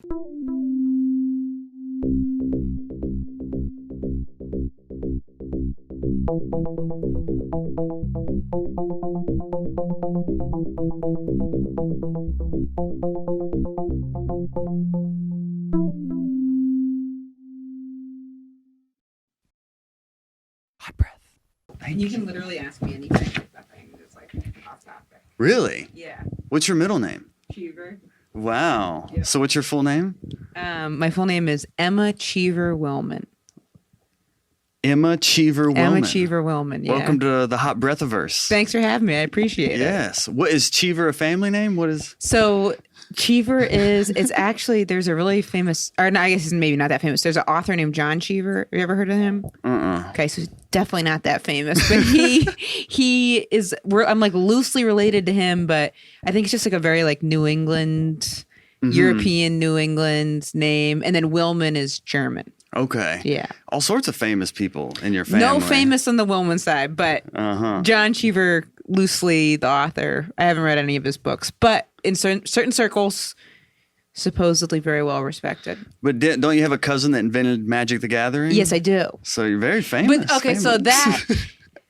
Hot breath. You can literally ask me anything. Nothing. Just like off topic. Really? Yeah. What's your middle name? Cheever. Wow. Yeah. So what's your full name? My full name is Emma Cheever Willmann. Emma Cheever Willmann. Emma Cheever Willmann, yeah. Welcome to the Hot Breathiverse. Thanks for having me. I appreciate it. Yes. What is Cheever a family name? What is? So Cheever it's actually, there's a really famous, or no, I guess he's maybe not that famous. There's an author named John Cheever. Have you ever heard of him? Okay, so he's definitely not that famous, but he is, I'm like loosely related to him, but I think it's just like a very like New England, European New England name. And then Willmann is German. Okay. Yeah. All sorts of famous people in your family. No famous on the Willmann side, but John Cheever, loosely the author. I haven't read any of his books, but in certain circles, supposedly very well respected. But don't you have a cousin that invented Magic the Gathering? Yes, I do. So you're very famous. But okay, so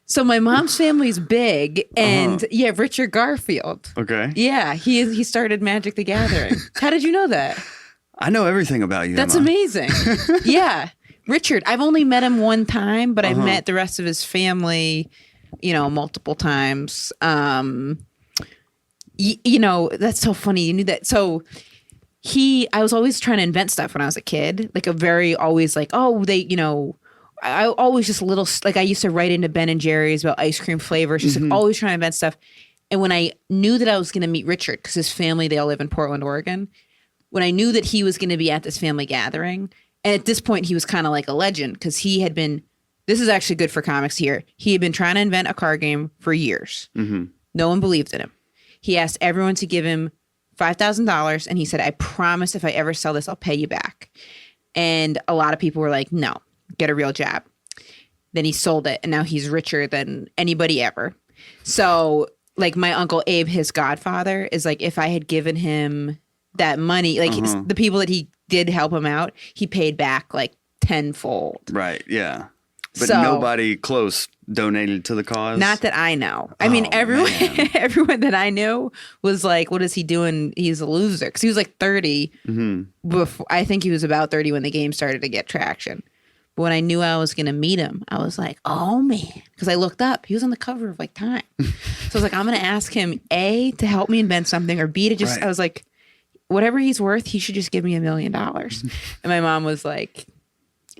so my mom's family's big, and yeah, Richard Garfield. Okay. Yeah, he started Magic the Gathering. How did you know that? I know everything about you. That's Emma. amazing. Yeah. Richard, I've only met him one time, but I've met the rest of his family, multiple times. That's so funny. You knew that. So I was always trying to invent stuff when I was a kid, like I always just like I used to write into Ben and Jerry's about ice cream flavors, just like always trying to invent stuff. And when I knew that I was going to meet Richard, because his family, they all live in Portland, Oregon, when I knew that he was going to be at this family gathering, and at this point he was kind of like a legend because he had been, this is actually good for comics here, he had been trying to invent a card game for years. No one believed in him. He asked everyone to give him $5,000 and he said, I promise if I ever sell this, I'll pay you back. And a lot of people were like, no, get a real job. Then he sold it and now he's richer than anybody ever. So like my Uncle Abe, his godfather, is like, if I had given him that money, like the people that he did help him out, he paid back like tenfold. Right. Yeah. But nobody close donated to the cause. Not that I know. I mean, everyone that I knew was like, what is he doing? He's a loser. Because he was like 30. Before, I think he was about 30 when the game started to get traction. But when I knew I was going to meet him, I was like, oh, man. Because I looked up. He was on the cover of like Time. So I was like, I'm going to ask him, A, to help me invent something, or B, to just, I was like, whatever he's worth, he should just give me $1 million. And my mom was like,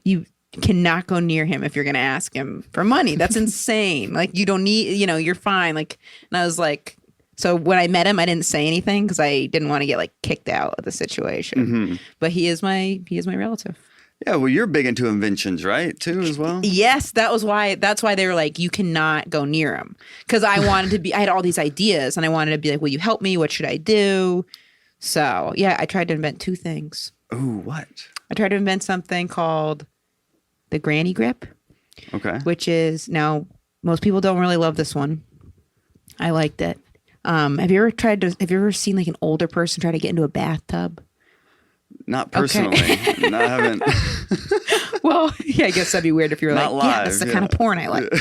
you cannot go near him if you're going to ask him for money. That's insane. Like, you don't need, you're fine. Like, and I was like, so when I met him, I didn't say anything because I didn't want to get like kicked out of the situation. But he is my relative. Yeah, well, you're big into inventions, right? Too, as well. Yes, that's why they were like, you cannot go near him, because I had all these ideas and I wanted to be like, will you help me? What should I do? So yeah, I tried to invent 2 things. Ooh, what? I tried to invent something called the granny grip. Okay. Which is, now most people don't really love this one. I liked it. Have you ever seen like an older person try to get into a bathtub? Not personally. Okay. No, I haven't. Well, yeah, I guess that'd be weird if you were Not like, live, yeah, that's the kind of porn I like.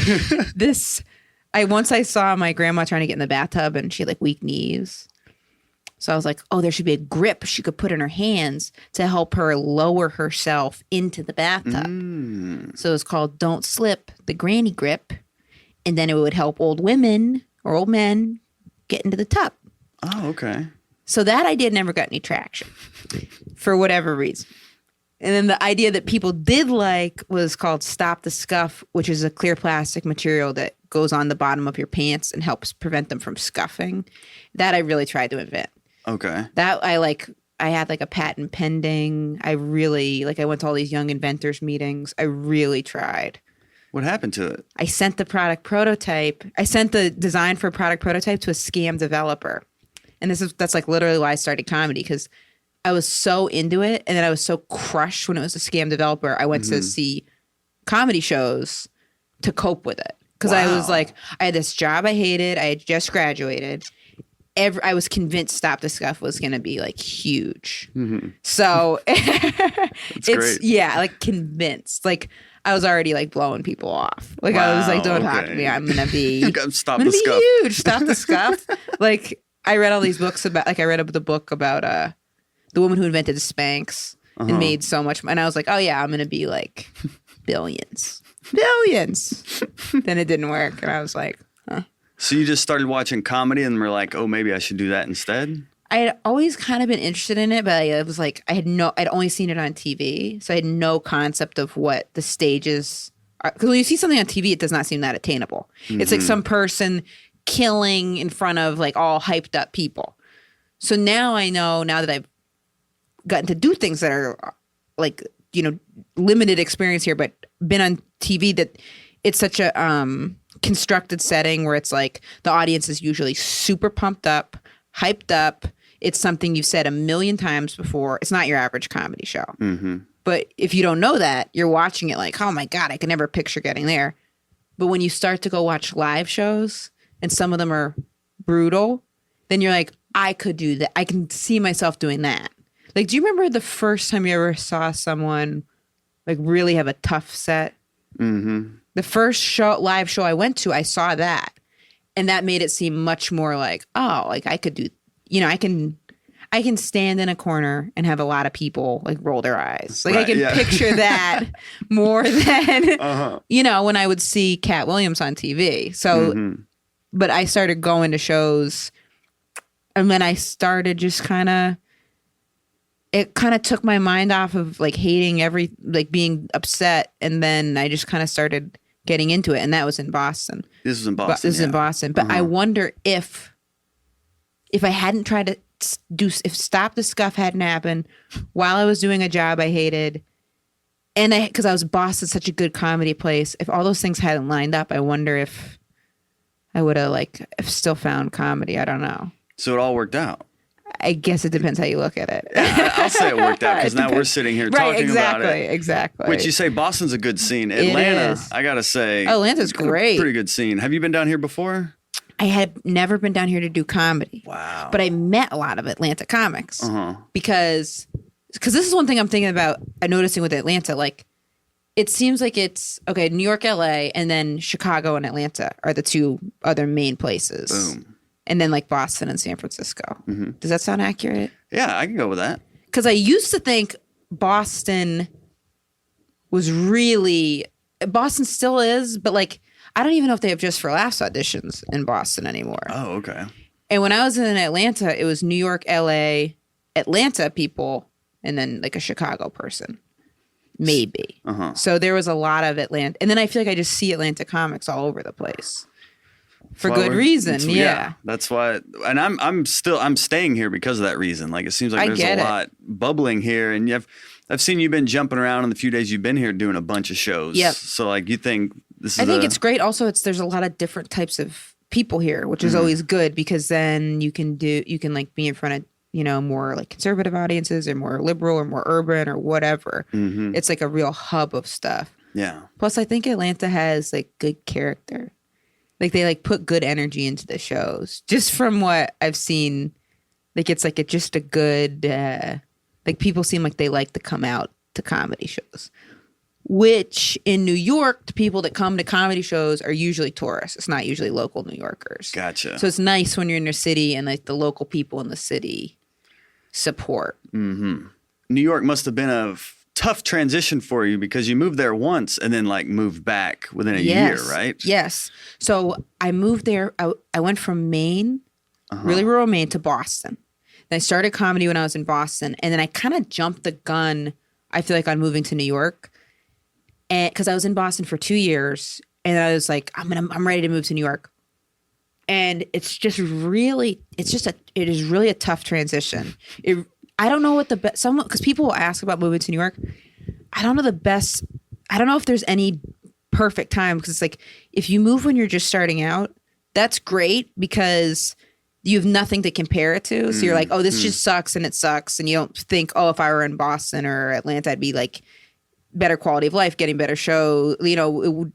Once I saw my grandma trying to get in the bathtub and she had like weak knees. So I was like, oh, there should be a grip she could put in her hands to help her lower herself into the bathtub. So it's called Don't Slip, the Granny Grip. And then it would help old women or old men get into the tub. Oh, okay. So that idea never got any traction for whatever reason. And then the idea that people did like was called Stop the Scuff, which is a clear plastic material that goes on the bottom of your pants and helps prevent them from scuffing. That I really tried to invent. Okay. That I had like a patent pending. I went to all these young inventors meetings. I really tried. What happened to it? I sent the design for a product prototype to a scam developer. And that's like literally why I started comedy, because I was so into it. And then I was so crushed when it was a scam developer. I went to see comedy shows to cope with it. Because I was like, I had this job I hated. I had just graduated. I was convinced Stop the Scuff was going to be like huge. So great. like convinced. Like I was already like blowing people off. Like I was like, don't talk to me. I'm going to be Stop the Scuff. Huge. Stop the Scuff. Like I read all these books about, like I read the book about the woman who invented the Spanx and made so much money. And I was like, oh yeah, I'm going to be like billions. Then it didn't work. And I was like, huh. So you just started watching comedy and were like, oh, maybe I should do that instead? I had always kind of been interested in it, but it was like I'd only seen it on TV. So I had no concept of what the stages are. Because when you see something on TV, it does not seem that attainable. It's like some person killing in front of like all hyped up people. So now I know, now that I've gotten to do things that are like, you know, limited experience here, but been on TV, that it's such a constructed setting where it's like the audience is usually super pumped up, hyped up. It's something you've said a million times before. It's not your average comedy show. But if you don't know that, you're watching it like, oh my God, I can never picture getting there. But when you start to go watch live shows and some of them are brutal, then you're like, I could do that. I can see myself doing that. Like, do you remember the first time you ever saw someone like really have a tough set? The first live show I went to, I saw that. And that made it seem much more like, oh, like I could do, you know, I can stand in a corner and have a lot of people like roll their eyes. Like I can picture that more than, you know, when I would see Cat Williams on TV. So, but I started going to shows and then I started just it kind of took my mind off of like hating like being upset. And then I just kind of started getting into it. And that was in Boston. This was in Boston. But I wonder if I hadn't tried to if Stop the Scuff hadn't happened while I was doing a job I hated, and because Boston's such a good comedy place, if all those things hadn't lined up, I wonder if I would have if still found comedy. I don't know. So it all worked out. I guess it depends how you look at it. Yeah, I'll say it worked out because now we're sitting here talking about it. Exactly. Which you say Boston's a good scene. Atlanta, I gotta say, Atlanta's great. Pretty good scene. Have you been down here before? I had never been down here to do comedy. Wow. But I met a lot of Atlanta comics because this is one thing I'm thinking about. I'm noticing with Atlanta, like it seems like it's okay. New York, LA, and then Chicago and Atlanta are the two other main places. Boom. And then like Boston and San Francisco. Does that sound accurate? Yeah, I can go with that. Because I used to think Boston still is, but like I don't even know if they have Just for Laughs auditions in Boston anymore. Oh, okay. And when I was in Atlanta, it was New York, LA, Atlanta people, and then like a Chicago person. Maybe. So there was a lot of Atlanta. And then I feel like I just see Atlanta comics all over the place. For good reason, yeah. That's why, and I'm staying here because of that reason. Like it seems like there's a lot bubbling here, and I've seen you've been jumping around in the few days you've been here doing a bunch of shows. Yep. So like you think this is? I think it's great. Also, there's a lot of different types of people here, which is always good because then you can like be in front of more like conservative audiences or more liberal or more urban or whatever. It's like a real hub of stuff. Yeah. Plus, I think Atlanta has like good character. Like they like put good energy into the shows. Just from what I've seen, like it's like just a good like people seem like they like to come out to comedy shows. Which in New York, the people that come to comedy shows are usually tourists. It's not usually local New Yorkers. Gotcha. So it's nice when you're in your city and like the local people in the city support. New York must have been a tough transition for you because you moved there once and then like moved back within a year, right? Yes. So I moved there. I went from Maine, really rural Maine, to Boston. Then I started comedy when I was in Boston, and then I kind of jumped the gun. I feel like on moving to New York, and because I was in Boston for 2 years, and I was like, I'm ready to move to New York. And it is really a tough transition. I don't know what the best, because people will ask about moving to New York. I don't know if there's any perfect time, because it's like, if you move when you're just starting out, that's great because you have nothing to compare it to. So you're like, oh, this just sucks and it sucks. And you don't think, oh, if I were in Boston or Atlanta, I'd be like better quality of life, getting better show, so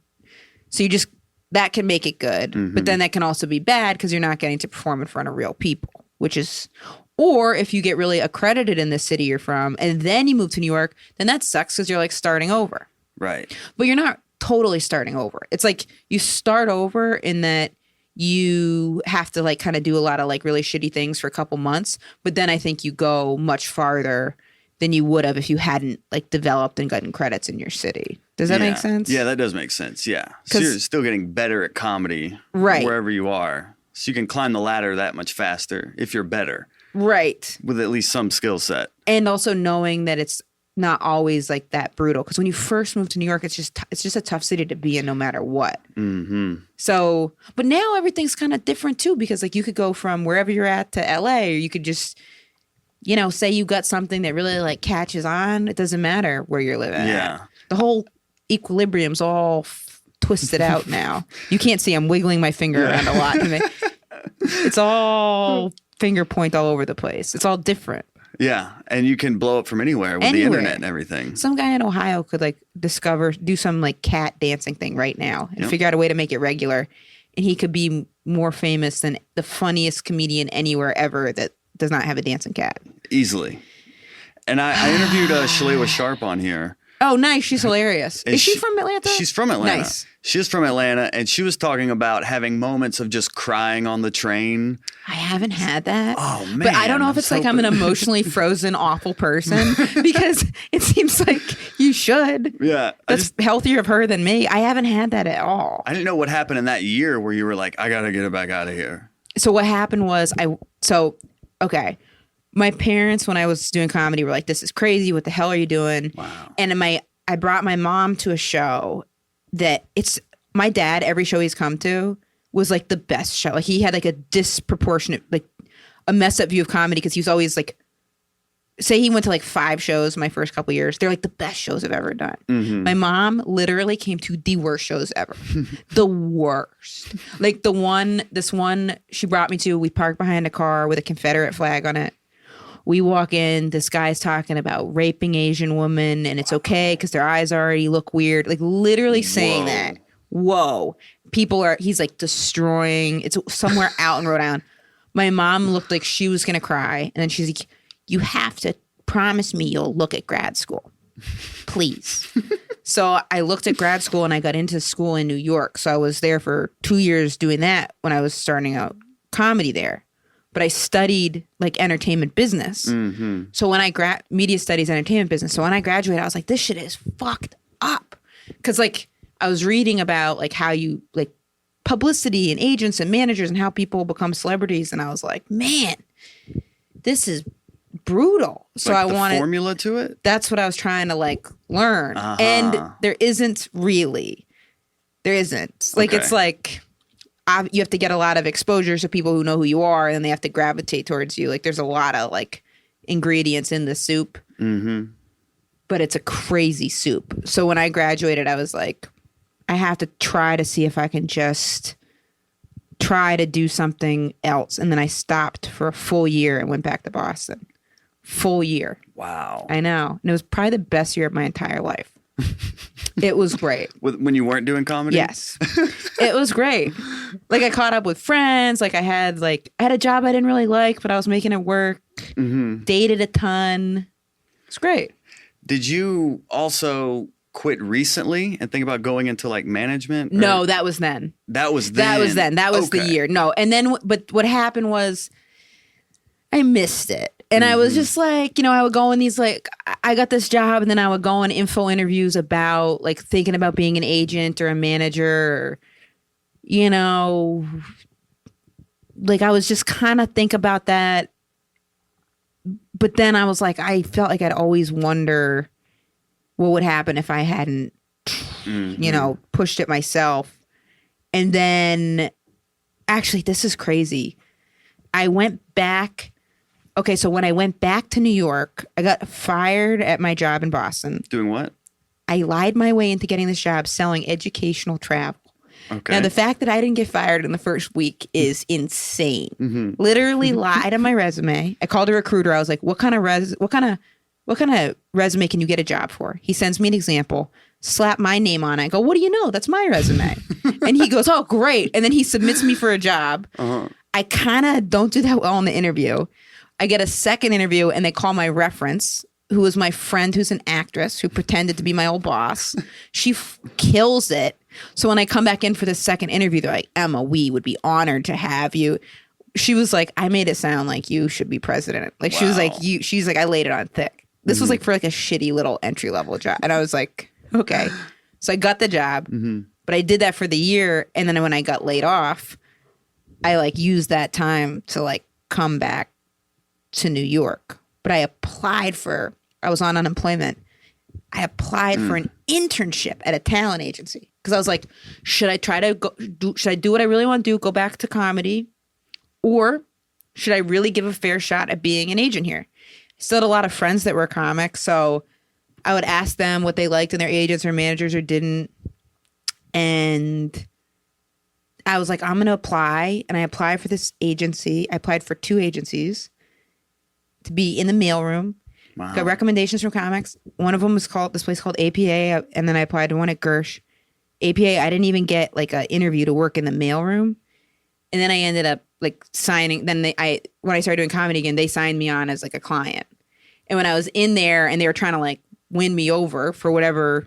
you just that can make it good. But then that can also be bad because you're not getting to perform in front of real people, which is, or if you get really accredited in the city you're from and then you move to New York, then that sucks because you're like starting over. Right. But you're not totally starting over. It's like you start over in that you have to like kind of do a lot of like really shitty things for a couple months. But then I think you go much farther than you would have if you hadn't like developed and gotten credits in your city. Does that make sense? Yeah, that does make sense. Yeah. So you're still getting better at comedy wherever you are. So you can climb the ladder that much faster if you're better. Right. With at least some skill set. And also knowing that it's not always like that brutal. Because when you first move to New York, it's just a tough city to be in no matter what. So, but now everything's kind of different too, because like you could go from wherever you're at to LA, or you could just, you know, say you got something that really like catches on. It doesn't matter where you're living at. The whole equilibrium's all twisted out now. You can't see I'm wiggling my finger around a lot. It's all finger point all over the place. It's all different. Yeah, and you can blow up from anywhere with the internet and everything. Some guy in Ohio could like do some like cat dancing thing right now and figure out a way to make it regular. And he could be more famous than the funniest comedian anywhere ever that does not have a dancing cat. Easily. And I interviewed Shalewa Sharp on here. Oh, nice. She's hilarious. Is she from Atlanta? She's from Atlanta. Nice. She's from Atlanta, and she was talking about having moments of just crying on the train. I haven't had that. Oh, man. But I don't know if it's like I'm an emotionally frozen, awful person, because it seems like you should. Yeah. That's healthier of her than me. I haven't had that at all. I didn't know what happened in that year where you were like, I got to get it back out of here. So what happened was okay. My parents, when I was doing comedy, were like, this is crazy. What the hell are you doing? Wow. And I brought my mom to a show that my dad, every show he's come to was like the best show. Like he had like a disproportionate, like a messed up view of comedy because he was always like, say he went to like 5 shows my first couple years. They're like the best shows I've ever done. My mom literally came to the worst shows ever. The worst. Like this one she brought me to, we parked behind a car with a Confederate flag on it. We walk in, this guy's talking about raping Asian women and it's okay because their eyes already look weird. Like literally saying that. Whoa. He's like destroying, it's somewhere out in Rhode Island. My mom looked like she was going to cry. And then she's like, you have to promise me you'll look at grad school. Please. So I looked at grad school and I got into school in New York. So I was there for 2 years doing that when I was starting out comedy there. But I studied like entertainment business. So when media studies, entertainment business. So when I graduated, I was like, this shit is fucked up. Cause like I was reading about like how you like publicity and agents and managers and how people become celebrities. And I was like, man, this is brutal. So like I wanted formula to it. That's what I was trying to like learn. And there isn't. Like, it's like, you have to get a lot of exposure to people who know who you are and they have to gravitate towards you. Like there's a lot of like ingredients in the soup, but it's a crazy soup. So when I graduated, I was like, I have to try to see if I can just try to do something else. And then I stopped for a full year and went back to Boston. Full year. Wow. I know. And it was probably the best year of my entire life. It was great. When you weren't doing comedy? Yes. It was great. Like I caught up with friends. Like I had a job I didn't really like, but I was making it work. Dated a ton. It's great. Did you also quit recently and think about going into like management? No, that was then. That was then. That was the year. No. And then, but what happened was I missed it. And I was just like, you know, I would go in these like, I got this job and then I would go on info interviews about like thinking about being an agent or a manager or, you know, like I was just kind of think about that. But then I was like, I felt like I'd always wonder what would happen if I hadn't, you know, pushed it myself. And then actually, this is crazy. I went back. Okay, so when I went back to New York, I got fired at my job in Boston. Doing what? I lied my way into getting this job selling educational travel. Okay. Now, the fact that I didn't get fired in the first week is insane. Literally lied on my resume. I called a recruiter. I was like, what kind of resume can you get a job for? He sends me an example. slap my name on it. I go, what do you know? That's my resume. And he goes, oh, great. And then he submits me for a job. I kind of don't do that well in the interview. I get a second interview and they call my reference, who was my friend who's an actress who pretended to be my old boss. She kills it. So when I come back in for the second interview, they're like, Emma, we would be honored to have you. She was like, I made it sound like you should be president. Like, she was like, she's like, I laid it on thick. This was like for like a shitty little entry level job. And I was like, okay. So I got the job, but I did that for the year. And then when I got laid off, I like used that time to like come back to New York. But I applied for, I was on unemployment. I applied for an internship at a talent agency because I was like, should I try to should I do what I really want to do, go back to comedy, or should I really give a fair shot at being an agent here? I still had a lot of friends that were comics, so I would ask them what they liked in their agents or managers or didn't. And I was like, I'm going to apply. And I applied for this agency. I applied for 2 agencies to be in the mailroom. Wow. Got recommendations from comics. One of them was this place called APA. And then I applied to one at Gersh. APA, I didn't even get like an interview to work in the mailroom. And then I ended up like signing. Then when I started doing comedy again, they signed me on as like a client. And when I was in there and they were trying to like win me over for whatever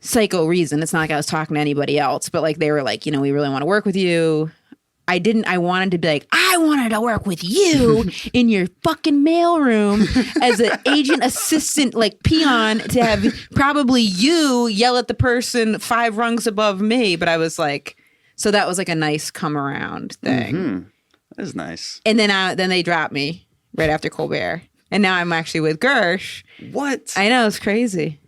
psycho reason, it's not like I was talking to anybody else, but like they were like, we really want to work with you. I wanted to be like, I wanted to work with you in your fucking mailroom as an agent assistant, like peon, to have probably you yell at the person 5 rungs above me. But I was like, so that was like a nice come around thing. That is nice. And then they dropped me right after Colbert. And now I'm actually with Gersh. What? I know, it's crazy.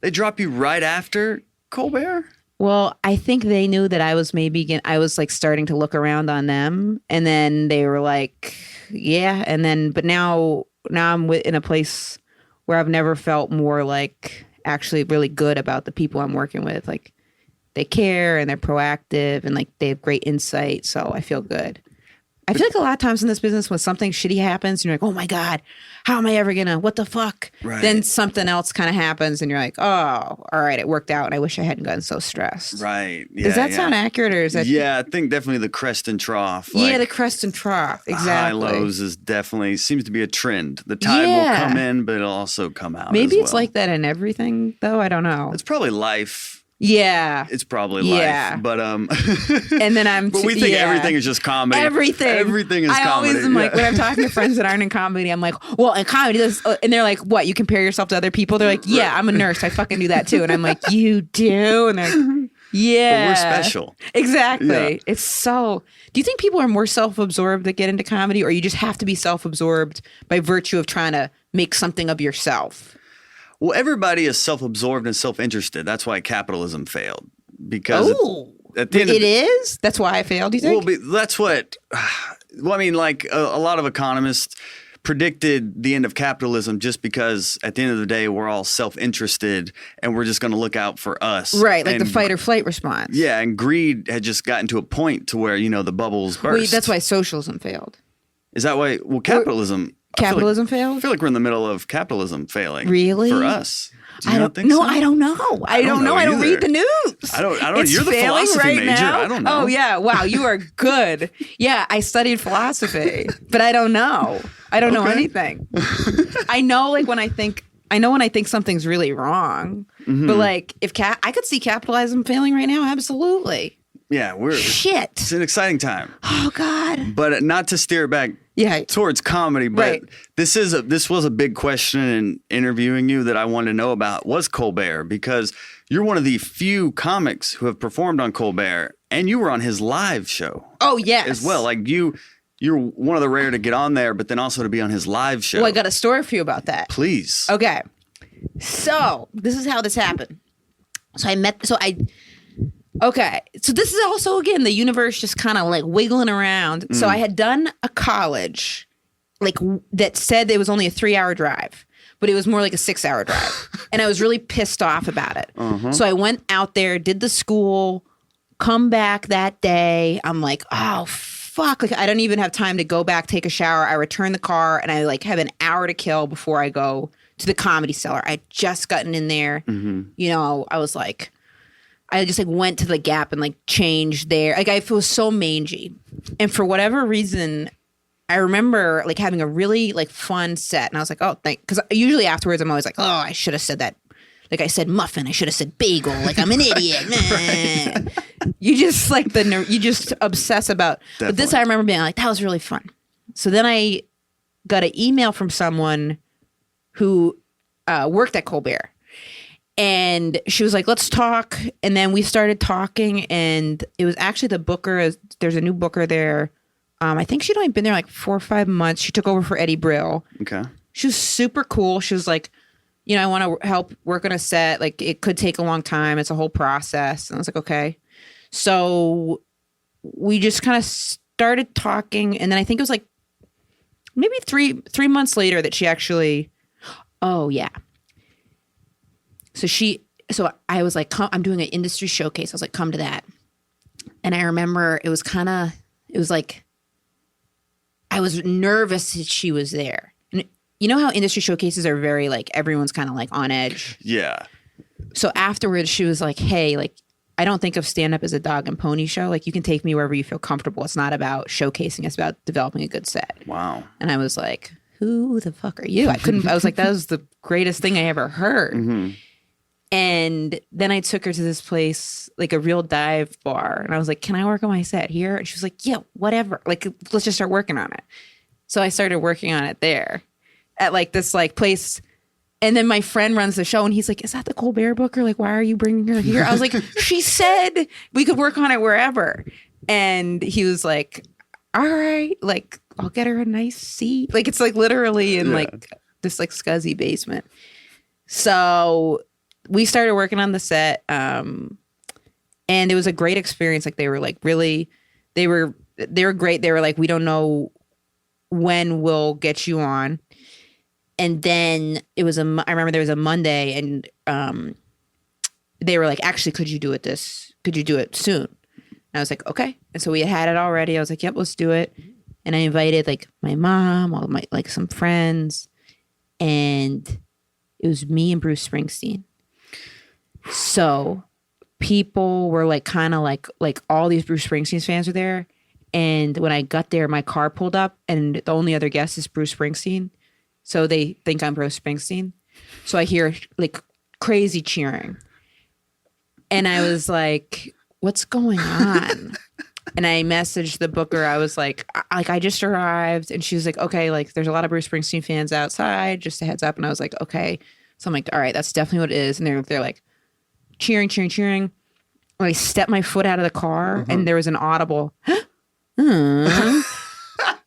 They drop you right after Colbert? Well, I think they knew that I was I was like starting to look around on them, and then they were like, yeah. And then, but now I'm in a place where I've never felt more like actually really good about the people I'm working with. Like they care and they're proactive and like they have great insight. So I feel good. I feel like a lot of times in this business when something shitty happens and you're like, oh my God, how am I ever gonna, what the fuck? Right. Then something else kind of happens and you're like, oh, all right, it worked out and I wish I hadn't gotten so stressed. Right. Yeah, Does that sound accurate or is that? Yeah, I think definitely the crest and trough. Like, the crest and trough. Exactly. High lows is definitely, seems to be a trend. The tide will come in, but it'll also come out. Maybe it's like that in everything though. I don't know. It's probably life. Yeah. It's probably life. But and then but we think everything is just comedy. Everything is comedy. I always am like, when I'm talking to friends that aren't in comedy, I'm like, well, in comedy, and they're like, what, you compare yourself to other people? They're like, yeah, I'm a nurse. I fucking do that too. And I'm like, you do? And they're like, yeah. But we're special. Exactly. Yeah. It's so, do you think people are more self-absorbed that get into comedy, or you just have to be self-absorbed by virtue of trying to make something of yourself? Well, everybody is self-absorbed and self-interested. That's why capitalism failed. Because at the end it is? That's why I failed, do you think? Well, that's what... Well, I mean, like a lot of economists predicted the end of capitalism just because at the end of the day, we're all self-interested and we're just going to look out for us. Right, like the fight or flight response. Yeah, and greed had just gotten to a point to where, the bubbles burst. Wait, that's why socialism failed. Is that why? Well, capitalism... Capitalism failed? I feel like we're in the middle of capitalism failing. Really? For us. I don't think so. I don't know. I don't know. I don't read the news. I don't. It's you're the philosophy right major. Now? I don't know. Oh yeah. Wow. You are good. Yeah. I studied philosophy, but I don't know. I don't know anything. I know when I think something's really wrong, but like if I could see capitalism failing right now. Absolutely. Yeah. Shit. It's an exciting time. Oh God. But not to steer back. Yeah. Towards comedy, but this was a big question in interviewing you that I wanted to know about was Colbert, because you're one of the few comics who have performed on Colbert, and you were on his live show. Oh yes, as well. Like you're one of the rare to get on there, but then also to be on his live show. Well, I got a story for you about that. Please. Okay, so this is how this happened. Okay, so this is also, again, the universe just kind of like wiggling around. So I had done a college like that said it was only a 3-hour drive, but it was more like a 6-hour drive. And I was really pissed off about it. So I went out there, did the school, come back that day. I'm like, oh, fuck. Like, I don't even have time to go back, take a shower. I return the car and I like have an hour to kill before I go to the Comedy Cellar. I had just gotten in there. You know, I was like, I just like went to the Gap and like changed there. Like I feel so mangy. And for whatever reason, I remember like having a really like fun set. And I was like, oh, because usually afterwards I'm always like, oh, I should have said that. Like I said muffin, I should have said bagel. Like I'm an idiot. You just like you just obsess about. Definitely. But this I remember being like, that was really fun. So then I got an email from someone who worked at Colbert. And she was like, let's talk. And then we started talking. And it was actually the booker. There's a new booker there. I think she'd only been there like 4 or 5 months. She took over for Eddie Brill. Okay. She was super cool. She was like, you know, I want to help work on a set. Like, it could take a long time. It's a whole process. And I was like, okay. So we just kind of started talking. And then I think it was like maybe three months later that she actually, oh, yeah. So I was like, I'm doing an industry showcase. I was like, come to that. And I remember it was like, I was nervous that she was there. And you know how industry showcases are very like, everyone's kind of like on edge. Yeah. So afterwards she was like, hey, like, I don't think of stand up as a dog and pony show. Like you can take me wherever you feel comfortable. It's not about showcasing. It's about developing a good set. Wow. And I was like, who the fuck are you? I was like, that was the greatest thing I ever heard. Mm-hmm. And then I took her to this place, like a real dive bar. And I was like, can I work on my set here? And she was like, yeah, whatever. Like, let's just start working on it. So I started working on it there at like this like place. And then my friend runs the show and he's like, is that the Colbert booker? Like, why are you bringing her here? I was like, she said we could work on it wherever. And he was like, all right, like, I'll get her a nice seat. Like, it's like literally in like this like scuzzy basement. So we started working on the set, and it was a great experience. Like they were like really, they were great. They were like, we don't know when we'll get you on. And then it was I remember there was a Monday, and they were like, actually, could you do it soon? And I was like, okay. And so we had it already. I was like, yep, let's do it. And I invited like my mom, all my like some friends, and it was me and Bruce Springsteen. So people were like kind of like all these Bruce Springsteen fans were there. And when I got there, my car pulled up and the only other guest is Bruce Springsteen. So they think I'm Bruce Springsteen. So I hear like crazy cheering. And I was like, what's going on? And I messaged the booker. I was like, I just arrived. And she was like, okay, like there's a lot of Bruce Springsteen fans outside, just a heads up. And I was like, okay. So I'm like, all right, that's definitely what it is. And they're like, cheering. I stepped my foot out of the car and there was an audible, and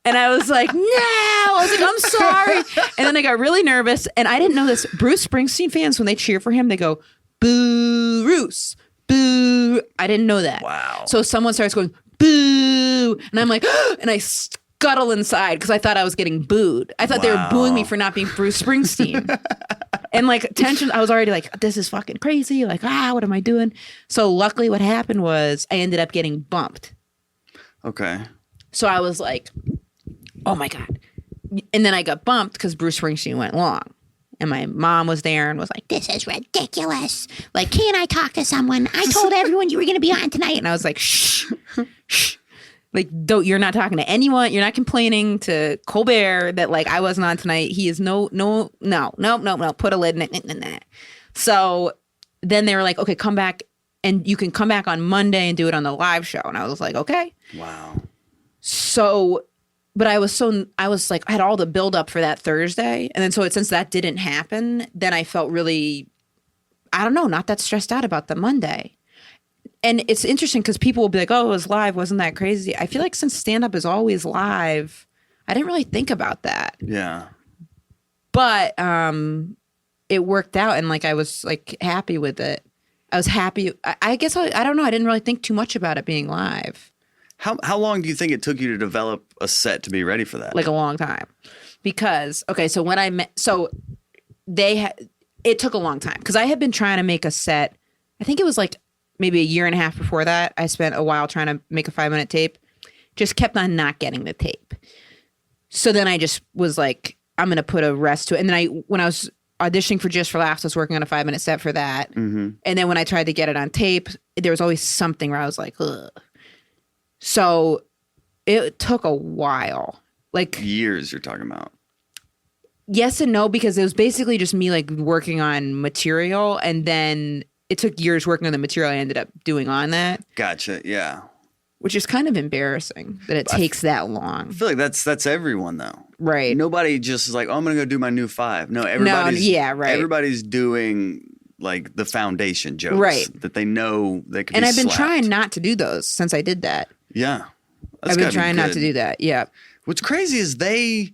I was like, no, I was like, I'm sorry. And then I got really nervous and I didn't know this. Bruce Springsteen fans, when they cheer for him, they go, boo, Bruce, boo. I didn't know that. Wow. So someone starts going, boo. And I'm like, and I scuttle inside because I thought I was getting booed. I thought they were booing me for not being Bruce Springsteen. And like tension, I was already like, this is fucking crazy. Like, what am I doing? So luckily what happened was I ended up getting bumped. Okay. So I was like, oh my God. And then I got bumped because Bruce Springsteen went long. And my mom was there and was like, this is ridiculous. Like, can't I talk to someone? I told everyone you were going to be on tonight. And I was like, shh. Like, you're not talking to anyone. You're not complaining to Colbert that like I wasn't on tonight. He is no. Put a lid in it. So then they were like, okay, come back and you can come back on Monday and do it on the live show. And I was like, okay. Wow. So, but I was like, I had all the build up for that Thursday. And then since that didn't happen, then I felt really, I don't know, not that stressed out about the Monday. And it's interesting because people will be like, oh, it was live. Wasn't that crazy? I feel like since stand-up is always live, I didn't really think about that. Yeah. But it worked out and like I was like happy with it. I was happy. I guess, I don't know. I didn't really think too much about it being live. How long do you think it took you to develop a set to be ready for that? Like a long time. Because, okay, so when I met, it took a long time because I had been trying to make a set. I think it was like maybe a year and a half before that. I spent a while trying to make a 5-minute tape. Just kept on not getting the tape. So then I just was like, I'm going to put a rest to it. And then when I was auditioning for Just for Laughs, I was working on a 5-minute set for that. And then when I tried to get it on tape, there was always something where I was like, ugh. So it took a while. Like years you're talking about. Yes and no, because it was basically just me like working on material, and then it took years working on the material I ended up doing on that. Gotcha. Yeah. Which is kind of embarrassing that it takes that long. I feel like that's everyone though. Right. Nobody just is like, oh, I'm gonna go do my new 5. No, everybody's everybody's doing like the foundation jokes that they know they can. And I've been slapped. trying not to do those since I did that. Yeah. I've been trying not to do that. Yeah. What's crazy is they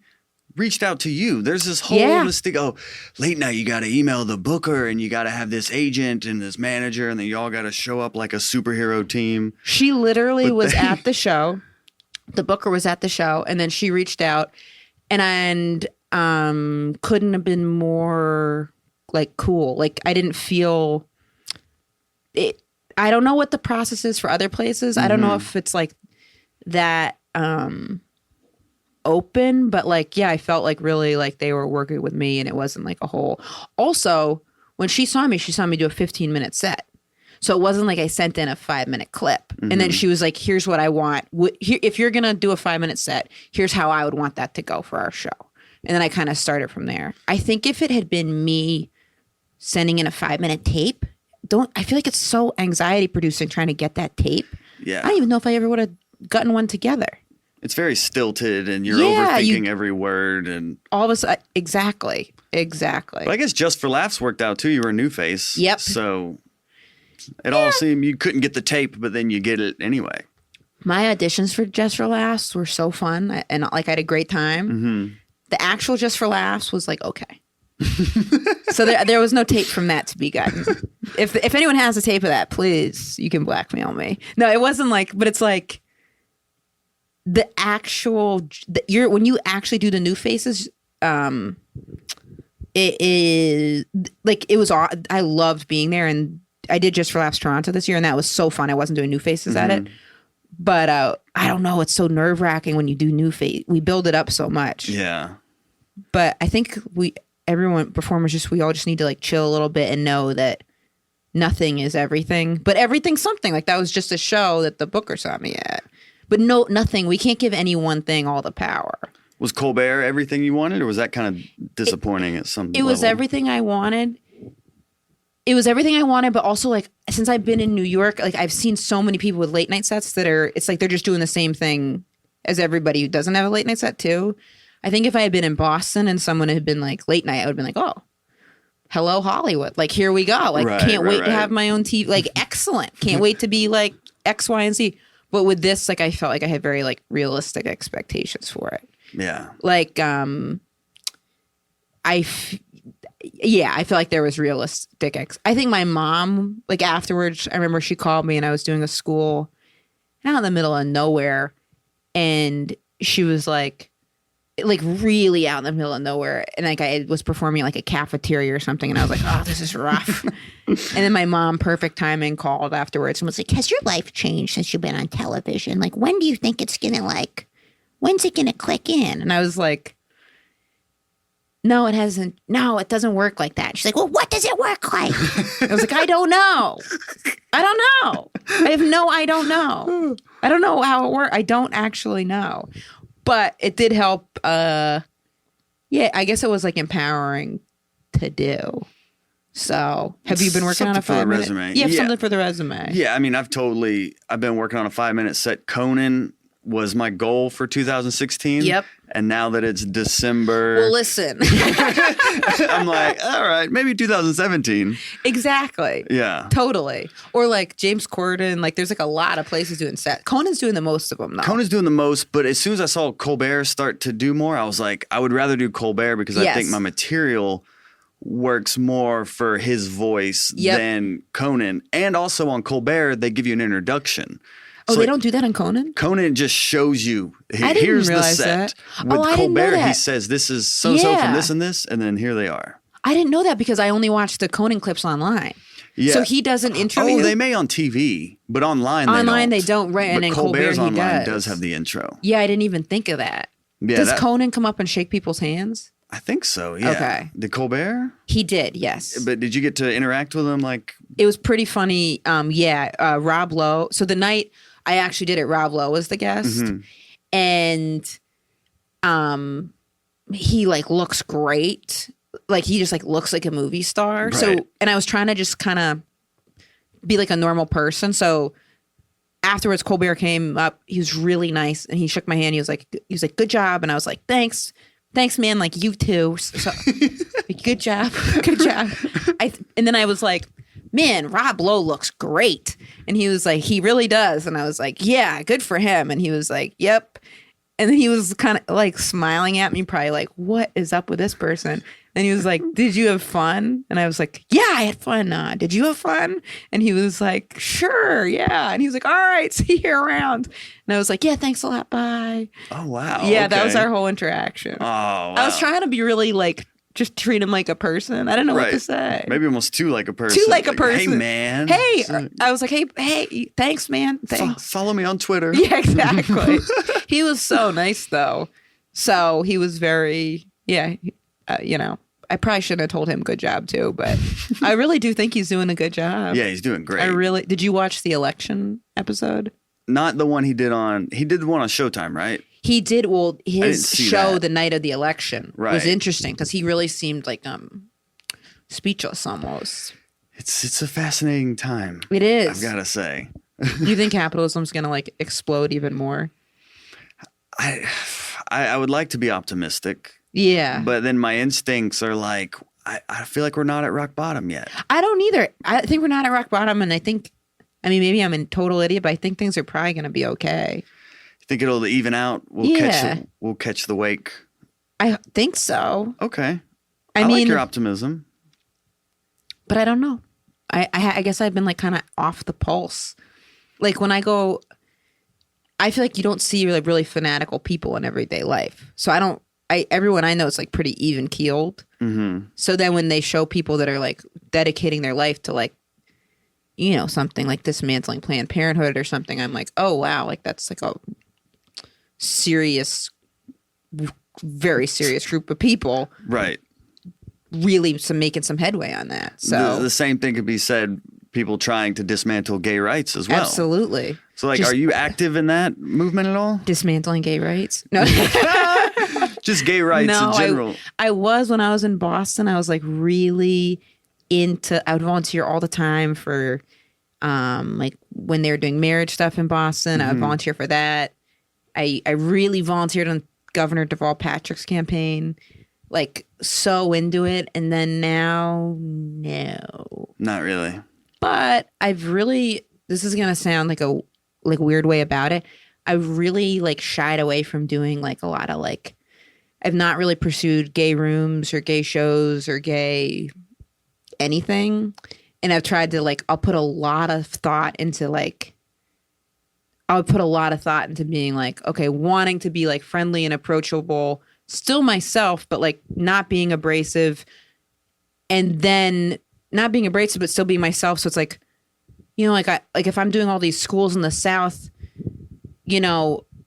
reached out to you. There's this whole mystique. Oh, late night, you got to email the booker and you got to have this agent and this manager, and then y'all got to show up like a superhero team. She literally was at the show. The booker was at the show, and then she reached out, and couldn't have been more like cool. Like I didn't feel it. I don't know what the process is for other places. I don't know if it's like that. Open, but like, yeah, I felt like really like they were working with me, and it wasn't like a whole. Also, when she saw me do a 15-minute set. So it wasn't like I sent in a 5-minute clip. And then she was like, here's what I want. If you're going to do a 5-minute set, here's how I would want that to go for our show. And then I kind of started from there. I think if it had been me sending in a 5-minute tape, I feel like it's so anxiety producing trying to get that tape. Yeah. I don't even know if I ever would have gotten one together. It's very stilted, and you're overthinking every word, and all of a sudden, exactly. But I guess Just for Laughs worked out too. You were a new face, yep. So it all seemed you couldn't get the tape, but then you get it anyway. My auditions for Just for Laughs were so fun, and like I had a great time. The actual Just for Laughs was like okay. So there was no tape from that to be gotten. If anyone has a tape of that, please, you can blackmail me. No, it wasn't like, but it's like. The actual when you actually do the new faces, it is like it was. I loved being there, and I did Just for Laughs Toronto this year, and that was so fun. I wasn't doing new faces at it, but I don't know. It's so nerve wracking when you do new face. We build it up so much, yeah. But I think performers we all just need to like chill a little bit and know that nothing is everything, but everything's something. Like that was just a show that the booker saw me at. But nothing. We can't give any one thing all the power. Was Colbert everything you wanted, or was that kind of disappointing at some level? It was everything I wanted. It was everything I wanted, but also like since I've been in New York, like I've seen so many people with late night sets it's like they're just doing the same thing as everybody who doesn't have a late night set too. I think if I had been in Boston and someone had been like late night, I would have been like, oh, hello Hollywood. Like here we go. Like can't wait to have my own TV. Like excellent. Can't wait to be like X, Y, and Z. But with this, like I felt like I had very like realistic expectations for it. Yeah. Like I feel like there was realistic. I think my mom, like afterwards, I remember she called me and I was doing a school out in the middle of nowhere, and she was like really out in the middle of nowhere, and like I was performing like a cafeteria or something, and I was like, oh, this is rough. And then my mom, perfect timing, called afterwards and was like, has your life changed since you've been on television? Like, when do you think it's gonna when's it gonna click in? And I was like, no, it hasn't. No, it doesn't work like that. She's like, well, what does it work like? I was like, I don't know. I don't know. I don't know how it works. I don't actually know. But it did help. I guess it was like empowering to do. So have you been working on a 5-minute resume? Yeah, something for the resume. Yeah, I mean, I've been working on a 5-minute set. Conan was my goal for 2016. Yep. And now that it's December. Well, listen. I'm like, all right, maybe 2017. Exactly. Yeah. Totally. Or like James Corden, like there's like a lot of places doing sets. Conan's doing the most of them though. Conan's doing the most, but as soon as I saw Colbert start to do more, I was like, I would rather do Colbert because I think my material works more for his voice than Conan. And also on Colbert, they give you an introduction. Oh, so they don't do that on Conan? Conan just shows you, here's the set. That. With Colbert, he says, this is so-so from this and this, and then here they are. I didn't know that because I only watched the Conan clips online. Yeah. So he doesn't intro you? Oh, they may on TV, but online they don't. Right, and then Colbert's Colbert does have the intro. Yeah, I didn't even think of that. Yeah, does Conan come up and shake people's hands? I think so, yeah. Okay. Did Colbert? He did, yes. But did you get to interact with him? Like, it was pretty funny. Rob Lowe. So the night I actually did it, Rob Lowe was the guest. Mm-hmm. And he like looks great. Like he just like looks like a movie star. Right. So, and I was trying to just kind of be like a normal person. So afterwards, Colbert came up. He was really nice, and he shook my hand. He was like, "Good job," and I was like, "Thanks, man. Like you too. So, good job, good job." And then I was like, "Man, Rob Lowe looks great," and he was like, "He really does," and I was like, "Yeah, good for him," and he was like, "Yep," and then he was kind of like smiling at me, probably like, "What is up with this person?" And he was like, "Did you have fun?" And I was like, "Yeah, I had fun. Did you have fun?" And he was like, "Sure, yeah." And he was like, "All right, see you around." And I was like, "Yeah, thanks a lot. Bye." Oh, wow. Yeah, okay. That was our whole interaction. Oh, wow. I was trying to be really like, just treat him like a person. I didn't know what to say. Maybe almost too like a person. Too like a person. Hey, man. Hey. I was like, hey, thanks, man. Thanks. Follow me on Twitter. Yeah, exactly. He was so nice, though. So he was very, I probably shouldn't have told him good job too, but I really do think he's doing a good job. Yeah, he's doing great. Did you watch the election episode? Not the one he did the one on Showtime, right? He did. Well, his show the night of the election was interesting because he really seemed like speechless almost. It's a fascinating time. It is. I've got to say. You think capitalism's going to like explode even more? I would like to be optimistic. Yeah. But then my instincts are like, I feel like we're not at rock bottom yet. I don't either. I think we're not at rock bottom. And maybe I'm a total idiot, but I think things are probably going to be okay. You think it'll even out? We'll catch the wake. I think so. Okay. I like your optimism. But I don't know. I guess I've been like kind of off the pulse. Like when I go, I feel like you don't see really fanatical people in everyday life. So everyone I know is like pretty even keeled. Mm-hmm. So then when they show people that are like dedicating their life to like, something like dismantling Planned Parenthood or something, I'm like, oh wow, like that's like a serious, very serious group of people. Right. Really making some headway on that. So the same thing could be said, people trying to dismantle gay rights as well. Absolutely. So like, are you active in that movement at all? Dismantling gay rights? No. Just gay rights in general. I was when I was in Boston. I was like really I would volunteer all the time for like when they were doing marriage stuff in Boston. I would volunteer for that. I really volunteered on Governor Deval Patrick's campaign. Like so into it. And then now, no. Not really. But this is going to sound like a weird way about it. I really like shied away from doing like a lot of like, I've not really pursued gay rooms or gay shows or gay anything. And I've tried to like, I'll put a lot of thought into being like, okay, wanting to be like friendly and approachable, still myself, but like not being abrasive, and then not being abrasive, but still be myself. So it's like, like if I'm doing all these schools in the South,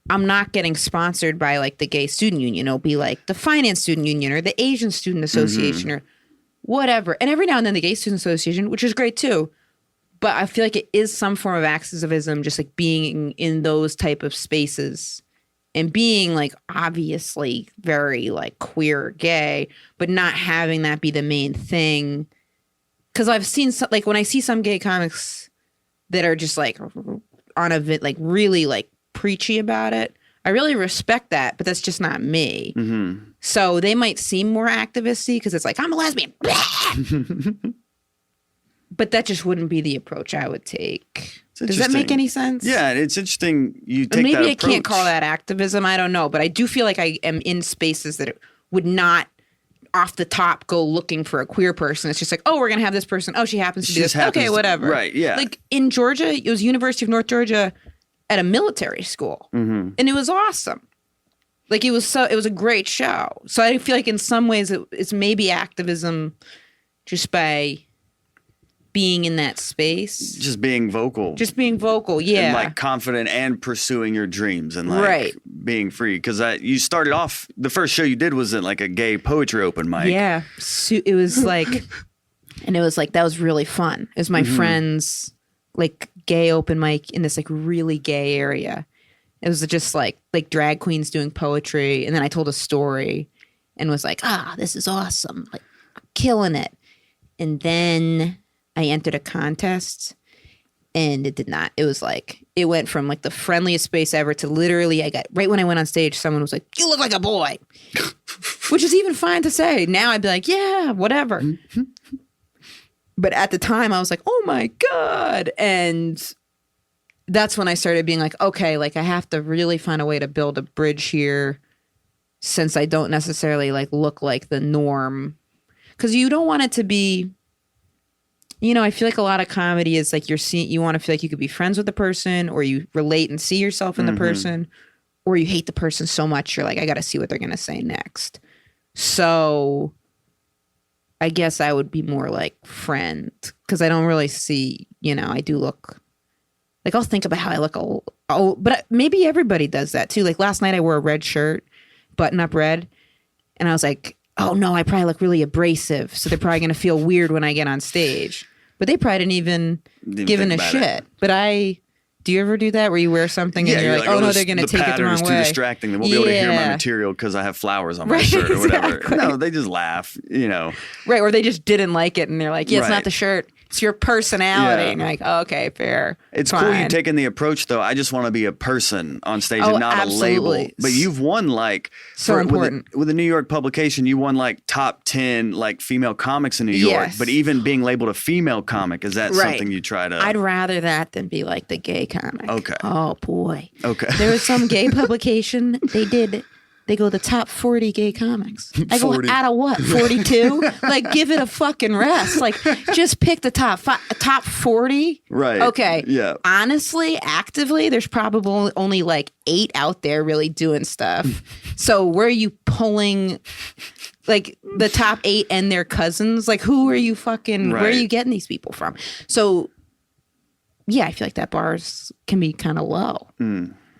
I'm not getting sponsored by like the gay student union. It'll be like the finance student union or the Asian student association or whatever. And every now and then the gay student association, which is great too. But I feel like it is some form of activism, just like being in those type of spaces and being like obviously very like queer or gay, but not having that be the main thing. Because I've seen like when I see some gay comics that are just like on a like really like preachy about it, I really respect that, but that's just not me. Mm-hmm. So they might seem more activisty because it's like, I'm a lesbian. But that just wouldn't be the approach I would take. Does that make any sense? Yeah, it's interesting you take maybe that I approach. Can't call that activism. I don't know. But I do feel like I am in spaces that would not off the top go looking for a queer person. It's just like, oh, we're going to have this person. Oh, she happens to be this. Okay, whatever. Right, yeah. Like in Georgia, it was University of North Georgia at a military school. Mm-hmm. And it was awesome. Like it was a great show. So I feel like in some ways it's maybe activism just by being in that space. Just being vocal. Yeah. And like confident and pursuing your dreams and like being free. Because you started off, the first show you did was at like a gay poetry open mic. Yeah. It was like, and it was like, that was really fun. It was my friend's like gay open mic in this like really gay area. It was just like drag queens doing poetry. And then I told a story and was like, this is awesome. Like, killing it. And then I entered a contest and it did not. It was like, it went from like the friendliest space ever to literally, right when I went on stage, someone was like, you look like a boy, which is even fine to say. Now I'd be like, yeah, whatever. But at the time I was like, oh my God. And that's when I started being like, okay, like I have to really find a way to build a bridge here since I don't necessarily like look like the norm. Because you don't want it to be, I feel like a lot of comedy is like you want to feel like you could be friends with the person or you relate and see yourself in the person, or you hate the person so much you're like, I got to see what they're going to say next. So I guess I would be more like friend because I don't really see, I do look like I'll think about how I look. But maybe everybody does that too. Like last night I wore a red shirt, button up red. And I was like, oh no, I probably look really abrasive. So they're probably going to feel weird when I get on stage. But they probably didn't even give a shit. But do you ever do that where you wear something and you're like, oh no, they're going to take it the wrong way? The pattern is too distracting. They won't be able to hear my material because I have flowers on my shirt or whatever. Exactly. No, they just laugh, Right, or they just didn't like it and they're like, it's not the shirt. It's your personality. Yeah. And you're like, oh, okay, fair. It's fine. Cool you taking the approach, though. I just want to be a person on stage and not absolutely. A label. But you've won, like... So important. With a New York publication, you won, like, top 10, like, female comics in New York. Yes. But even being labeled a female comic, is that something you try to... I'd rather that than be, like, the gay comic. Okay. Oh, boy. Okay. There was some gay publication they go the top 40 gay comics. I go, out of what, 42? Like, give it a fucking rest. Like, just pick the top 40. Right. Okay. Yeah. Honestly, actively, there's probably only like 8 out there really doing stuff. So where are you pulling like the top 8 and their cousins? Like, who are you fucking, where are you getting these people from? So, yeah, I feel like that bars can be kind of low.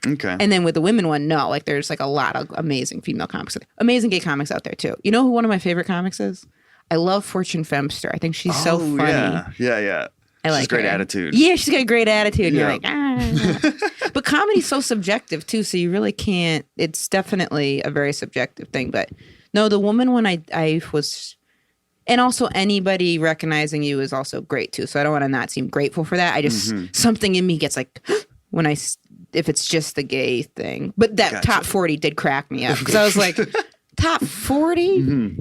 Okay. And then with the women one, no, like there's like a lot of amazing female comics, amazing gay comics out there too. You know who one of my favorite comics is? I love Fortune Femster. I think she's so funny. Yeah. I like she's great attitude. Yeah, she's got a great attitude. Yeah. You're like, But comedy's so subjective too, so you really can't. It's definitely a very subjective thing. But no, the woman one I was, and also anybody recognizing you is also great too. So I don't want to not seem grateful for that. I just something in me gets like when if it's just the gay thing. But that top 40 did crack me up because I was like, top 40?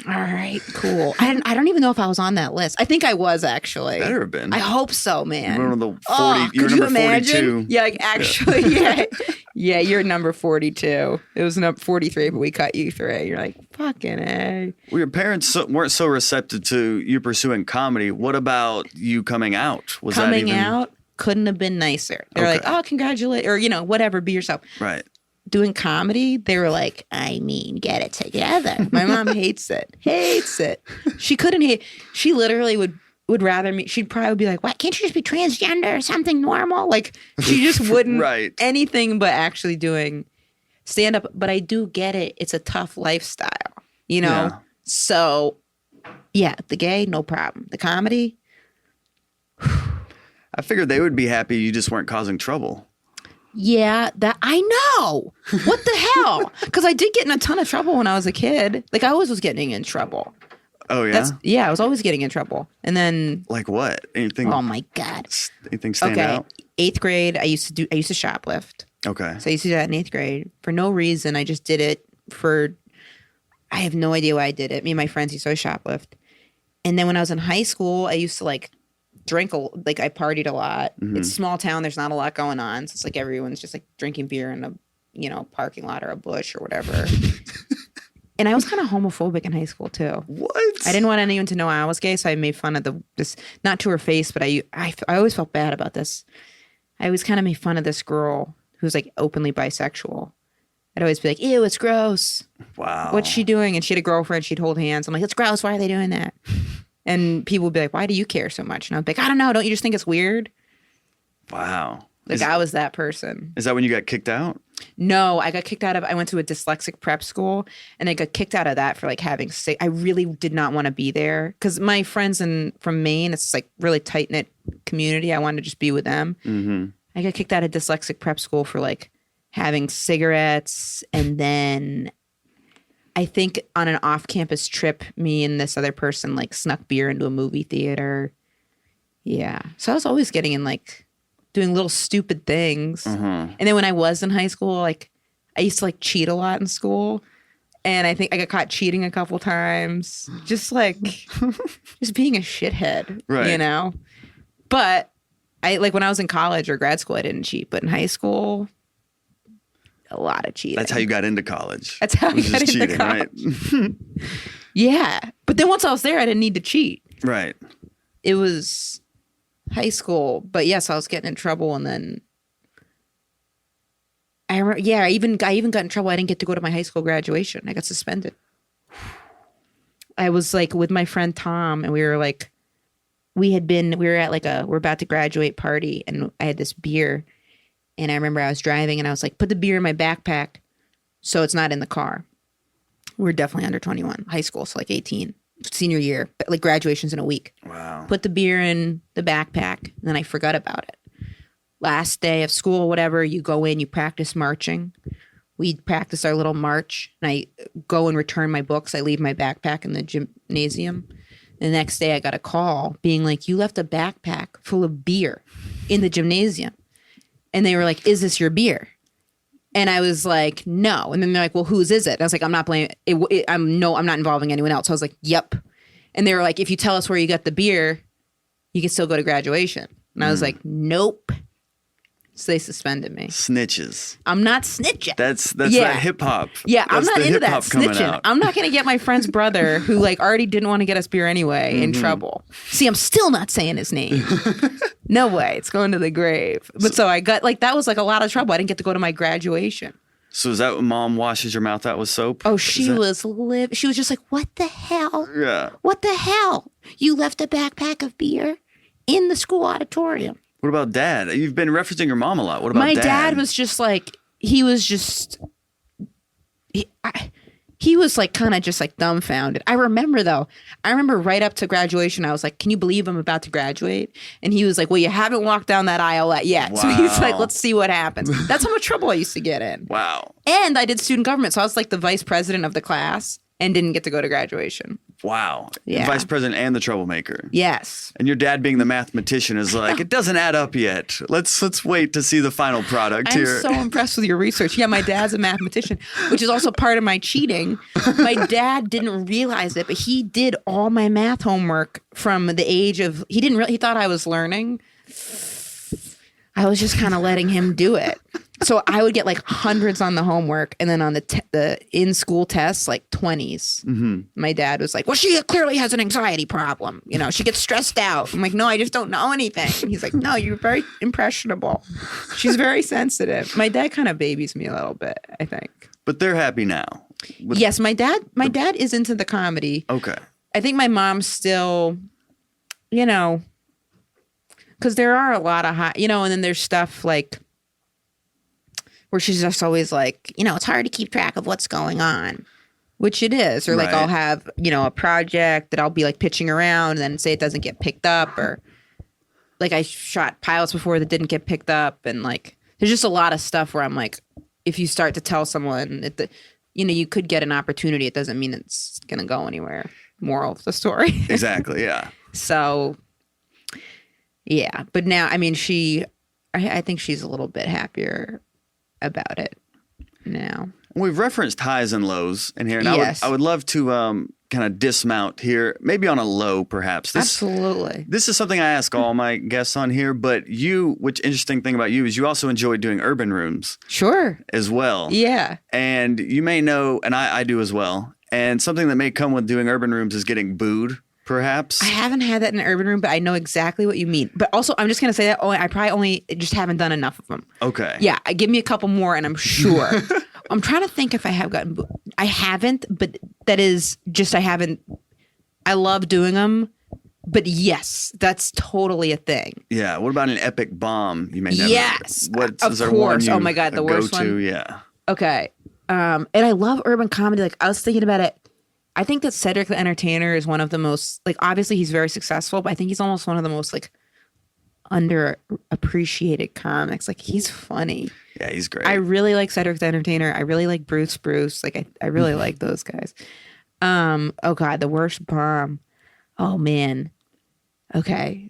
All right, cool. I don't even know if I was on that list. I think I was actually. Better have been. I hope so, man. You're one of the 40. Could you imagine? 42. Yeah, like actually, yeah, you're number 42. It was number 43, but we cut you 3. You're like, fucking A. Well, your parents weren't so receptive to you pursuing comedy. What about you coming out? Was coming out couldn't have been nicer. They're like, oh, congratulate, or whatever, be yourself. Right. Doing comedy, they were like, I mean, get it together. My mom hates it. She couldn't hate. She literally would rather me. She'd probably be like, what? Can't you just be transgender or something normal? Like she just wouldn't anything but actually doing stand up. But I do get it. It's a tough lifestyle, Yeah. So yeah, the gay, no problem. The comedy. I figured they would be happy you just weren't causing trouble. Yeah, that I know. What the hell? Because I did get in a ton of trouble when I was a kid. Like I always was getting in trouble. Oh yeah? I was always getting in trouble. And then like what? Anything? Oh my God. Anything stand out? 8th grade, I used to shoplift. Okay. So I used to do that in 8th grade. For no reason. I just did it I have no idea why I did it. Me and my friends used to shoplift. And then when I was in high school, I used to like drink I partied a lot. It's a small town. There's not a lot going on. So it's like everyone's just like drinking beer in a parking lot or a bush or whatever. And I was kind of homophobic in high school too. What? I didn't want anyone to know I was gay, so I made fun of this, not to her face, but I always felt bad about this. I always kind of made fun of this girl who's like openly bisexual. I'd always be like, ew, it's gross. Wow. What's she doing? And she had a girlfriend. She'd hold hands. I'm like, it's gross. Why are they doing that? And people would be like, why do you care so much? And I'd be like, I don't know. Don't you just think it's weird? Wow. Like, I was that person. Is that when you got kicked out? No, I went to a dyslexic prep school, and I got kicked out of that for like having I really did not want to be there because my friends from Maine, it's like really tight-knit community. I wanted to just be with them. Mm-hmm. I got kicked out of dyslexic prep school for like having cigarettes, and then I think on an off-campus trip, me and this other person like snuck beer into a movie theater. Yeah. So I was always getting in like doing little stupid things. And then when I was in high school, like I used to like cheat a lot in school. And I think I got caught cheating a couple times. Just like, just being a shithead, right. You know? But I like when I was in college or grad school, I didn't cheat. But in high school, a lot of cheating. That's how you got into college. That's how I got into cheating, college. Right? Yeah. But then once I was there, I didn't need to cheat. Right. It was high school, but yes, I was getting in trouble, and then I remember. Yeah, I even got in trouble. I didn't get to go to my high school graduation. I got suspended. I was like with my friend Tom, and we were at like we're about to graduate party, and I had this beer, and I remember I was driving, and I was like, put the beer in my backpack, so it's not in the car. We're definitely under 21, high school, so like 18. Senior year, but like graduation's in a week. Wow. Put the beer in the backpack, and then I forgot about it. Last day of school, whatever, you go in, you practice marching. We practice our little march, and I go and return my books. I leave my backpack in the gymnasium. The next day I got a call being like, you left a backpack full of beer in the gymnasium. And they were like, is this your beer? And I was like, no. And then they're like, well, whose is it? And I was like, I'm not blaming it. I'm not involving anyone else. I was like, yep. And they were like, if you tell us where you got the beer, you can still go to graduation. And I was like, nope. So they suspended me. Snitches. I'm not snitching. That's that hip hop. Yeah, I'm not into that snitching. I'm not going to get my friend's brother, who like already didn't want to get us beer anyway, in trouble. See, I'm still not saying his name. No way. It's going to the grave. But so I got like, that was like a lot of trouble. I didn't get to go to my graduation. So is that when mom washes your mouth out with soap? Oh, she was just like, what the hell? Yeah. What the hell? You left a backpack of beer in the school auditorium. What about dad? You've been referencing your mom a lot. What about dad? My dad was just like, he was like kind of just like dumbfounded. I remember right up to graduation, I was like, can you believe I'm about to graduate? And he was like, well, you haven't walked down that aisle yet. Wow. So he's like, let's see what happens. That's how much trouble I used to get in. Wow. And I did student government. So I was like the vice president of the class and didn't get to go to graduation. Wow. Yeah. Vice president and the troublemaker. Yes. And your dad being the mathematician is like, it doesn't add up yet. Let's wait to see the final product here. I'm so impressed with your research. Yeah, my dad's a mathematician, which is also part of my cheating. My dad didn't realize it, but he did all my math homework from the age of, he thought I was learning. I was just kind of letting him do it. So I would get like hundreds on the homework, and then on the in-school tests, like 20s. Mm-hmm. My dad was like, well, she clearly has an anxiety problem. You know, she gets stressed out. I'm like, no, I just don't know anything. He's like, no, you're very impressionable. She's very sensitive. My dad kind of babies me a little bit, I think. But they're happy now. Yes, my dad is into the comedy. Okay. I think my mom's still, you know, because there are a lot of and then there's stuff like where she's just always like, it's hard to keep track of what's going on, which it is. Or like I'll have, a project that I'll be like pitching around and then say it doesn't get picked up, or like I shot pilots before that didn't get picked up. And like, there's just a lot of stuff where I'm like, if you start to tell someone that, you could get an opportunity, it doesn't mean it's going to go anywhere. Moral of the story. Exactly. Yeah. So yeah. But now, I mean, I think she's a little bit happier about it now. We've referenced highs and lows in here, and yes. I would love to kind of dismount here, maybe on a low, perhaps. Absolutely. This is something I ask all my guests on here, but which interesting thing about you is you also enjoy doing urban rooms. Sure. As well. Yeah. And you may know, and I do as well, and something that may come with doing urban rooms is getting booed. Perhaps. I haven't had that in an urban room, but I know exactly what you mean. But also, I'm just going to say that I probably only just haven't done enough of them. Okay. Yeah. Give me a couple more and I'm sure. I'm trying to think if I have gotten, I haven't, but that is just, I haven't, I love doing them, But yes, that's totally a thing. Yeah. What about an epic bomb? You may never. Yes. What, of course. Oh my God. The worst one. Yeah. Okay. And I love urban comedy. Like I was thinking about it. I think that Cedric the Entertainer is one of the most, like, obviously he's very successful, but I think he's almost one of the most like underappreciated comics. Like he's funny. Yeah, he's great. I really like Cedric the Entertainer. I really like Bruce. Like I really like those guys. Oh God, the worst bomb. Oh man. Okay.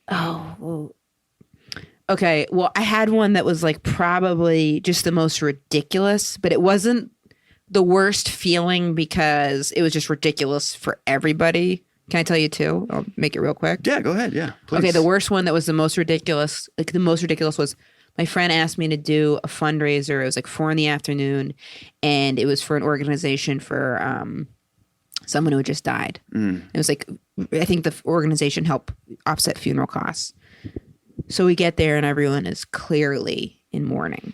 Oh. Okay. Well, I had one that was like probably just the most ridiculous, but it wasn't the worst feeling because it was just ridiculous for everybody. Can I tell you two? I'll make it real quick. Yeah, go ahead. Yeah, please. Okay, the worst one that was the most ridiculous, like the most ridiculous was my friend asked me to do a fundraiser. It was like 4 p.m. and it was for an organization for someone who had just died. It was like, I think the organization helped offset funeral costs. So we get there and everyone is clearly in mourning.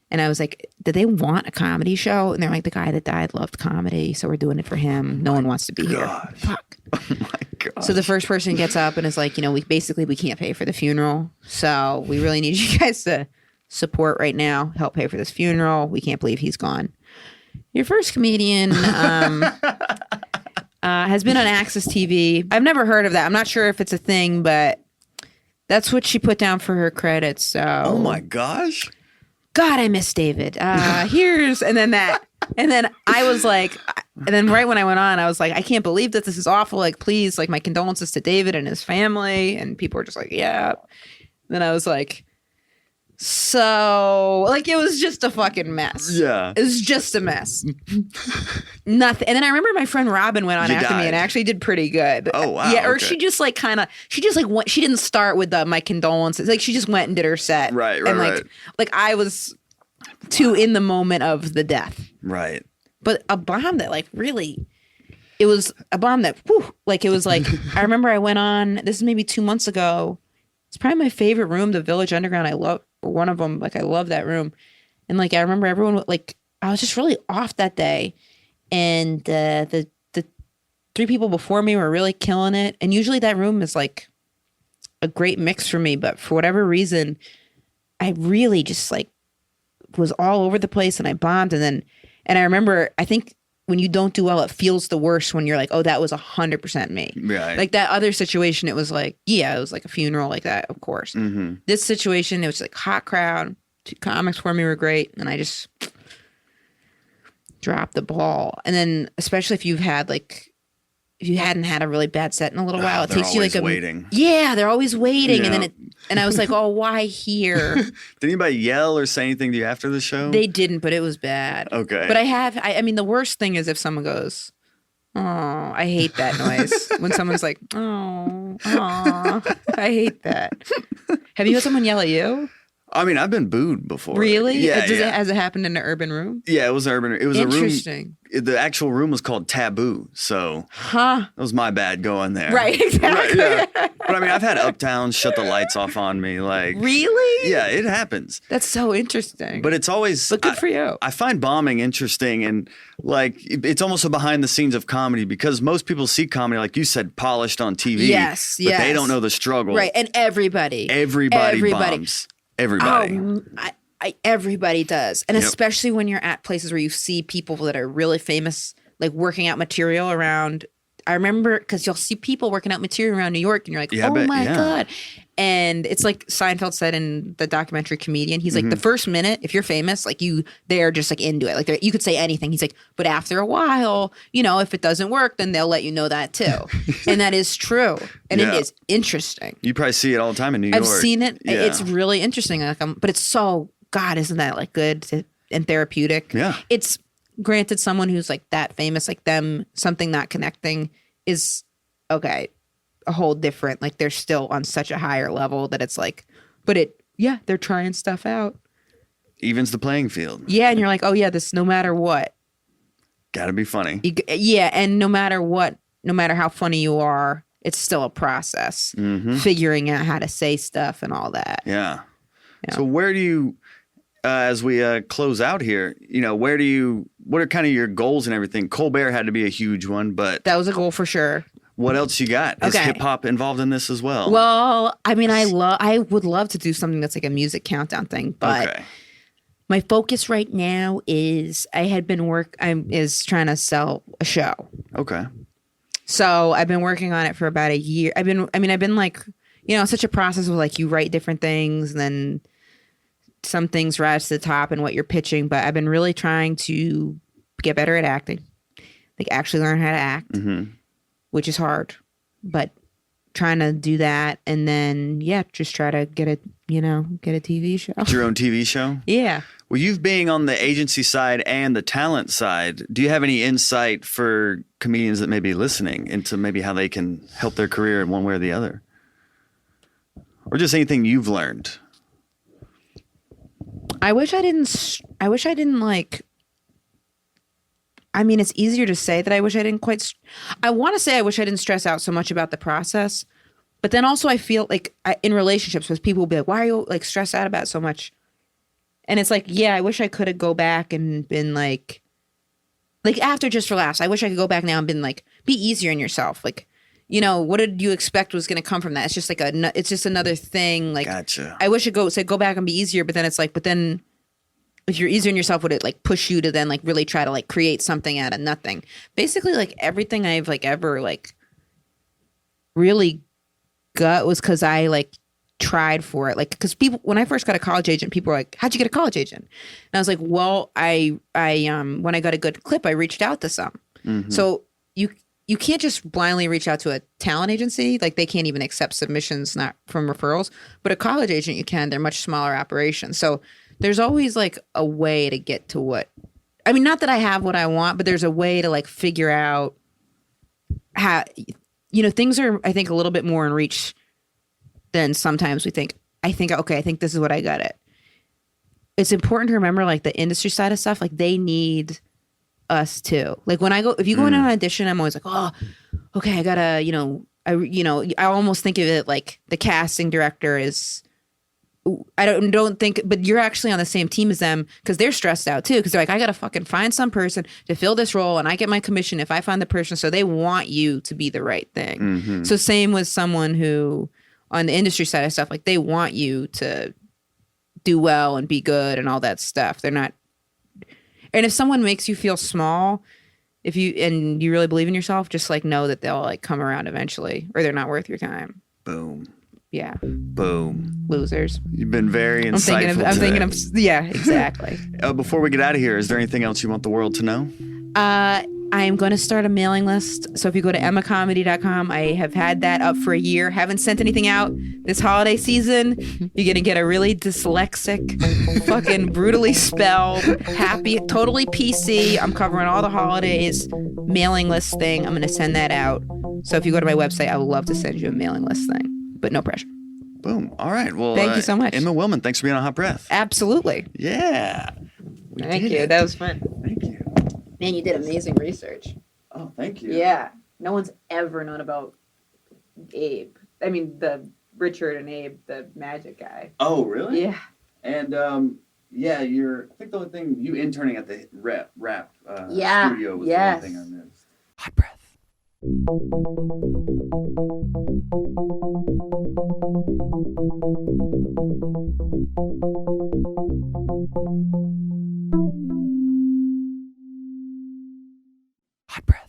And I was like, did they want a comedy show? And they're like, the guy that died loved comedy, so we're doing it for him. No one wants to be here. Fuck. Oh my God. So the first person gets up and is like, we can't pay for the funeral. So we really need you guys to support right now, help pay for this funeral. We can't believe he's gone. Your first comedian has been on Access TV. I've never heard of that. I'm not sure if it's a thing, but that's what she put down for her credits. So, oh my gosh. God, I miss David. And then I was like, and then right when I went on, I was like, I can't believe that this is awful. Like, please, like my condolences to David and his family. And people were just like, yeah. Then I was like, so like, it was just a fucking mess. Yeah. It was just a mess. Nothing. And then I remember my friend Robin went on after me and actually did pretty good. Oh, wow. Yeah. Or okay. she just like went, she didn't start with my condolences. Like she just went and did her set. Right. And like I was too in the moment of the death. Right. But a bomb that like really, it was a bomb that, like it was like, I remember I went on, this is maybe 2 months ago. It's probably my favorite room, the Village Underground. I love one of them. Like I love that room. And like, I remember everyone like, I was just really off that day. And the 3 people before me were really killing it. And usually that room is like a great mix for me. But for whatever reason, I really just like was all over the place and I bombed. And I remember, I think when you don't do well, it feels the worst when you're like, oh, that was 100% me. Right. Like that other situation, it was like, yeah, it was like a funeral like that, of course. Mm-hmm. This situation, it was like hot crowd. 2 comics for me were great. And I just dropped the ball. And then especially if you hadn't had a really bad set in a little while, it takes you like waiting. Yeah, they're always waiting. Yeah. And I was like, oh, why here? Did anybody yell or say anything to you after the show? They didn't, but it was bad. Okay. But I mean, the worst thing is if someone goes, oh, I hate that noise. When someone's like, oh, I hate that. Have you had someone yell at you? I mean, I've been booed before. Really? Yeah. Has it happened in an urban room? Yeah, it was urban. It was interesting. A room. The actual room was called Taboo. So that was my bad going there. Right, exactly. Right, yeah. But I mean, I've had Uptown shut the lights off on me. Like, really? Yeah, it happens. That's so interesting. But it's always. But good for you. I find bombing interesting, and like it's almost a behind the scenes of comedy because most people see comedy, like you said, polished on TV. Yes, but they don't know the struggle. Right, and everybody bombs. Everybody. Everybody does. And especially when you're at places where you see people that are really famous, like working out material around. I remember because you'll see people working out material around New York and you're like, my God. And it's like Seinfeld said in the documentary Comedian. He's like, the first minute, if you're famous, like they're just like into it. Like you could say anything. He's like, but after a while, if it doesn't work, then they'll let you know that too. And that is true. And it is interesting. You probably see it all the time in New York. I've seen it. Yeah. It's really interesting. Like, but it's so, God, isn't that like good and therapeutic? Yeah. It's granted someone who's like that famous, like them, something not connecting is okay. A whole different, like they're still on such a higher level that it's like, but they're trying stuff out. Evens the playing field. Yeah. And you're like, oh yeah, this, no matter what. Gotta be funny. And no matter what, no matter how funny you are, it's still a process. Figuring out how to say stuff and all that. Yeah. So where do you, as we close out here, what are kind of your goals and everything? Colbert had to be a huge one, but. That was a goal for sure. What else you got? Is hip hop involved in this as well? Well, I mean, I would love to do something that's like a music countdown thing, but my focus right now is is trying to sell a show. Okay. So I've been working on it for about a year. I've been like, it's such a process of like you write different things and then some things rise to the top and what you're pitching. But I've been really trying to get better at acting, like actually learn how to act, which is hard, but trying to do that. And then, just try to get a TV show. Your own TV show? Yeah. Well, you've being on the agency side and the talent side, do you have any insight for comedians that may be listening into maybe how they can help their career in one way or the other? Or just anything you've learned? I wish I didn't like, I mean, it's easier to say that I wish I didn't I want to say I wish I didn't stress out so much about the process. But then also I feel like in relationships with people will be like, why are you like stressed out about it so much? And it's like, I wish I could have go back and been like after Just for Laughs, I wish I could go back now and been like, be easier on yourself. Like, what did you expect was going to come from that? It's just like it's just another thing. Like, gotcha. I wish it go back and be easier, but then it's like, if you're easier on yourself, would it like push you to then like really try to like create something out of nothing? Basically, like everything I've like ever like really got was because I like tried for it. Like, because people, when I first got a college agent, people were like, how'd you get a college agent? And I was like, well, I when I got a good clip, I reached out to some. So you can't just blindly reach out to a talent agency. Like, they can't even accept submissions not from referrals. But a college agent, you can. They're much smaller operations. So there's always like a way to get to not that I have what I want, but there's a way to like figure out how, things are, I think, a little bit more in reach than sometimes we think. I think this is what I got it. It's important to remember like the industry side of stuff, like they need us too. Like if you go in an audition, I'm always like, oh, okay, I gotta, I almost think of it like the casting director is, I don't think, but you're actually on the same team as them because they're stressed out too. Because they're like, I gotta fucking find some person to fill this role, and I get my commission if I find the person. So they want you to be the right thing. So same with someone who, on the industry side of stuff, like they want you to do well and be good and all that stuff. They're not. And if someone makes you feel small, if you really believe in yourself, just like know that they'll like come around eventually, or they're not worth your time. Boom. Yeah. Boom. Losers. You've been very insightful. I'm thinking of yeah, exactly. Before we get out of here, is there anything else you want the world to know? I am going to start a mailing list. So if you go to emmacomedy.com, I have had that up for a year. Haven't sent anything out this holiday season. You're going to get a really dyslexic, fucking brutally spelled, happy, totally PC. I'm covering all the holidays mailing list thing. I'm going to send that out. So if you go to my website, I would love to send you a mailing list thing, but no pressure. Boom. All right. Well, thank you so much. Emma Willmann, thanks for being on Hot Breath. Absolutely. Yeah. Thank you. That was fun. Thank you. Man, you did amazing research. Oh, thank you. Yeah. No one's ever known about Abe. I mean, the Richard and Abe, the magic guy. Oh, really? Yeah. And, I think the only thing, you interning at the rap studio was the only thing I missed. Hot Breath. Hot Breath.